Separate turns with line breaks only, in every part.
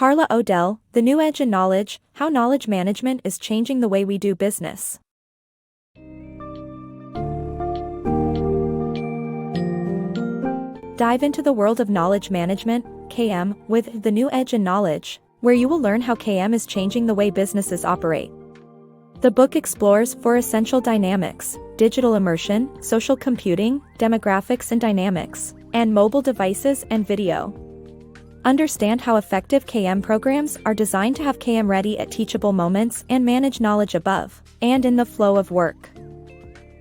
Carla Odell, The New Edge in Knowledge, How Knowledge Management is Changing the Way We Do Business. Dive into the world of knowledge management, KM, with The New Edge in Knowledge, where you will learn how KM is changing the way businesses operate. The book explores four essential dynamics: digital immersion, social computing, demographics and dynamics, and mobile devices and video. Understand how effective KM programs are designed to have KM ready at teachable moments and manage knowledge above and in the flow of work.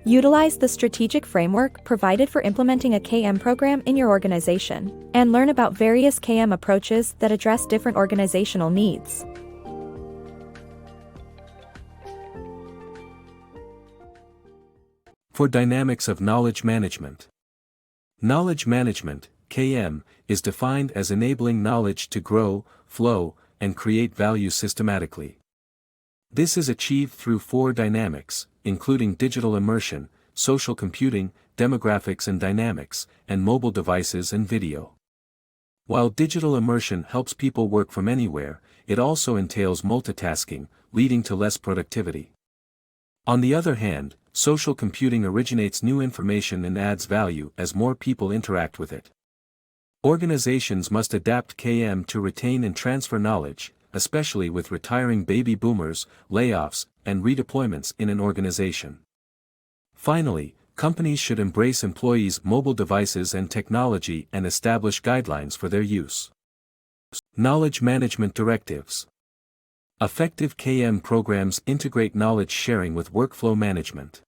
Utilize the strategic framework provided for implementing a KM program in your organization, and learn about various KM approaches that address different organizational needs.
For dynamics of knowledge management. Knowledge management, KM, is defined as enabling knowledge to grow, flow, and create value systematically. This is achieved through four dynamics, including digital immersion, social computing, demographics and dynamics, and mobile devices and video. While digital immersion helps people work from anywhere, it also entails multitasking, leading to less productivity. On the other hand, social computing originates new information and adds value as more people interact with it. Organizations must adapt KM to retain and transfer knowledge, especially with retiring baby boomers, layoffs, and redeployments in an organization. Finally, companies should embrace employees' mobile devices and technology and establish guidelines for their use. Knowledge management directives. Effective KM programs integrate knowledge sharing with workflow management.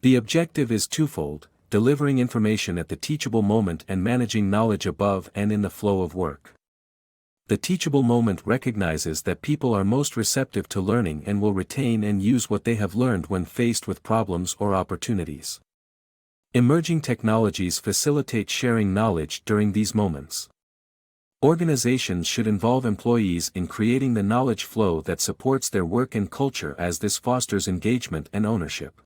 The objective is twofold: delivering information at the teachable moment and managing knowledge above and in the flow of work. The teachable moment recognizes that people are most receptive to learning and will retain and use what they have learned when faced with problems or opportunities. Emerging technologies facilitate sharing knowledge during these moments. Organizations should involve employees in creating the knowledge flow that supports their work and culture, as this fosters engagement and ownership.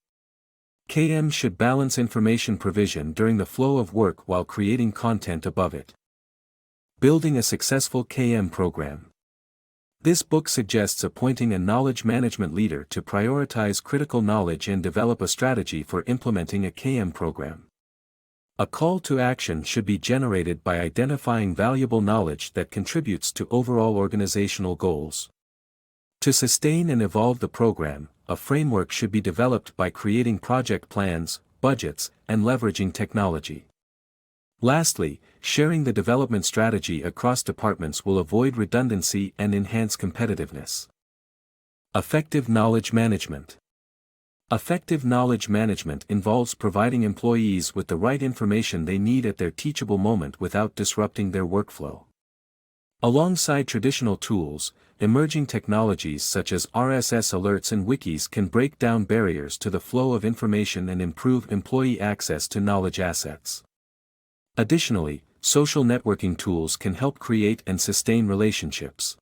KM should balance information provision during the flow of work while creating content above it. Building a successful KM program. This book suggests appointing a knowledge management leader to prioritize critical knowledge and develop a strategy for implementing a KM program. A call to action should be generated by identifying valuable knowledge that contributes to overall organizational goals. To sustain and evolve the program, a framework should be developed by creating project plans, budgets, and leveraging technology. Lastly, sharing the development strategy across departments will avoid redundancy and enhance competitiveness. Effective knowledge management. Effective knowledge management involves providing employees with the right information they need at their teachable moment without disrupting their workflow. Alongside traditional tools, emerging technologies such as RSS alerts and wikis can break down barriers to the flow of information and improve employee access to knowledge assets. Additionally, social networking tools can help create and sustain relationships.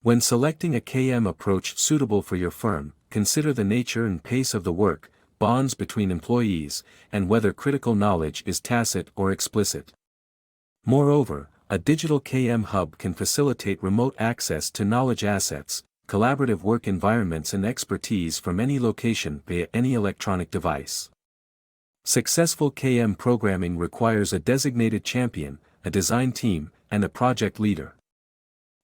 When selecting a KM approach suitable for your firm, consider the nature and pace of the work, bonds between employees, and whether critical knowledge is tacit or explicit. Moreover, a digital KM hub can facilitate remote access to knowledge assets, collaborative work environments and expertise from any location via any electronic device. Successful KM programming requires a designated champion, a design team, and a project leader.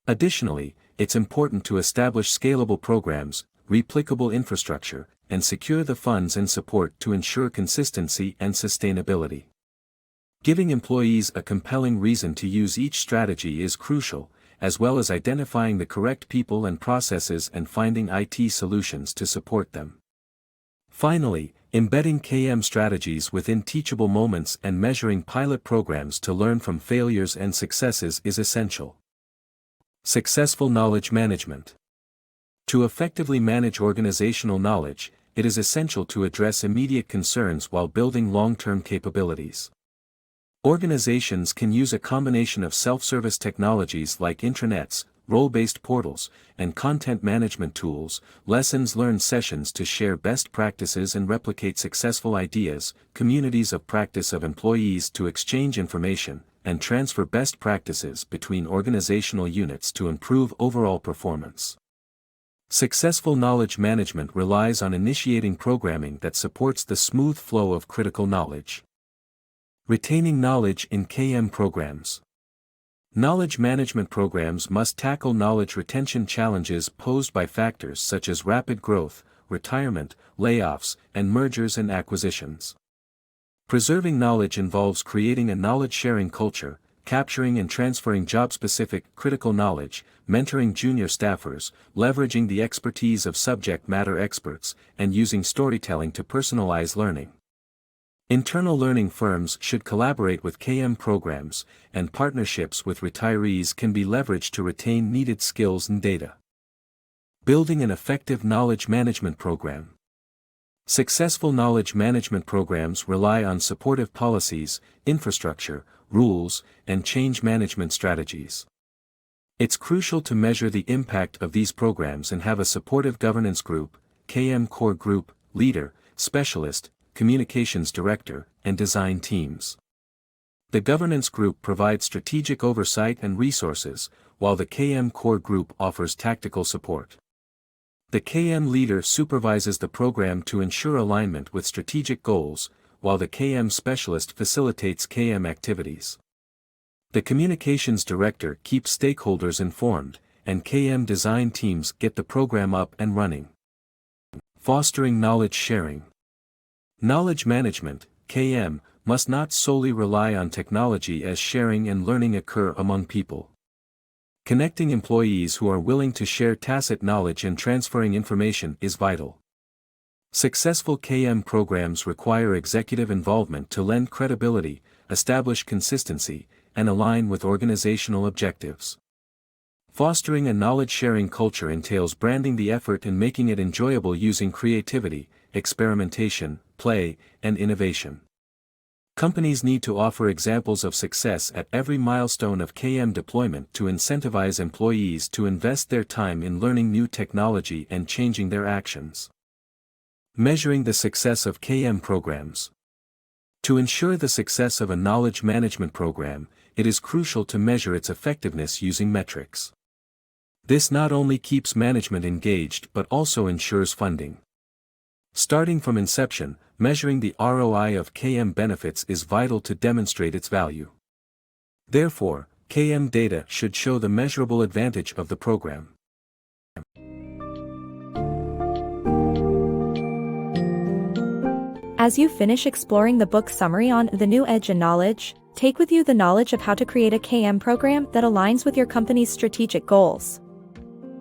Additionally, it's important to establish scalable programs, replicable infrastructure, and secure the funds and support to ensure consistency and sustainability. Giving employees a compelling reason to use each strategy is crucial, as well as identifying the correct people and processes and finding IT solutions to support them. Finally, embedding KM strategies within teachable moments and measuring pilot programs to learn from failures and successes is essential. Successful knowledge management. To effectively manage organizational knowledge, it is essential to address immediate concerns while building long-term capabilities. Organizations can use a combination of self-service technologies like intranets, role-based portals, and content management tools, lessons learned sessions to share best practices and replicate successful ideas, communities of practice of employees to exchange information, and transfer best practices between organizational units to improve overall performance. Successful knowledge management relies on initiating programming that supports the smooth flow of critical knowledge. Retaining knowledge in KM programs. Knowledge management programs must tackle knowledge retention challenges posed by factors such as rapid growth, retirement, layoffs, and mergers and acquisitions. Preserving knowledge involves creating a knowledge-sharing culture, capturing and transferring job-specific critical knowledge, mentoring junior staffers, leveraging the expertise of subject matter experts, and using storytelling to personalize learning. Internal learning firms should collaborate with KM programs, and partnerships with retirees can be leveraged to retain needed skills and data. Building an effective knowledge management program. Successful knowledge management programs rely on supportive policies, infrastructure, rules, and change management strategies. It's crucial to measure the impact of these programs and have a supportive governance group, KM core group, leader, specialist, communications director, and design teams. The governance group provides strategic oversight and resources, while the KM core group offers tactical support. The KM leader supervises the program to ensure alignment with strategic goals, while the KM specialist facilitates KM activities. The communications director keeps stakeholders informed, and KM design teams get the program up and running. Fostering knowledge sharing. Knowledge management, KM, must not solely rely on technology as sharing and learning occur among people. Connecting employees who are willing to share tacit knowledge and transferring information is vital. Successful KM programs require executive involvement to lend credibility, establish consistency, and align with organizational objectives. Fostering a knowledge-sharing culture entails branding the effort and making it enjoyable using creativity, experimentation, play, and innovation. Companies need to offer examples of success at every milestone of KM deployment to incentivize employees to invest their time in learning new technology and changing their actions. Measuring the success of KM programs. To ensure the success of a knowledge management program, it is crucial to measure its effectiveness using metrics. This not only keeps management engaged but also ensures funding. Starting from inception, measuring the ROI of KM benefits is vital to demonstrate its value. Therefore, KM data should show the measurable advantage of the program.
As you finish exploring the book summary on The New Edge in Knowledge, take with you the knowledge of how to create a KM program that aligns with your company's strategic goals.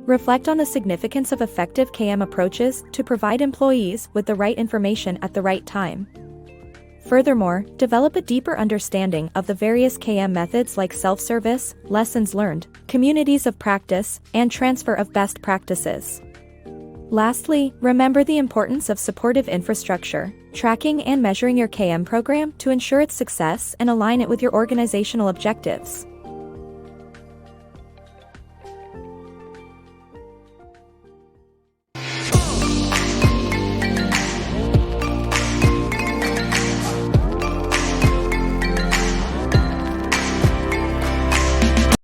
Reflect on the significance of effective KM approaches to provide employees with the right information at the right time. Furthermore, develop a deeper understanding of the various KM methods like self-service, lessons learned, communities of practice, and transfer of best practices. Lastly, remember the importance of supportive infrastructure, tracking and measuring your KM program to ensure its success and align it with your organizational objectives.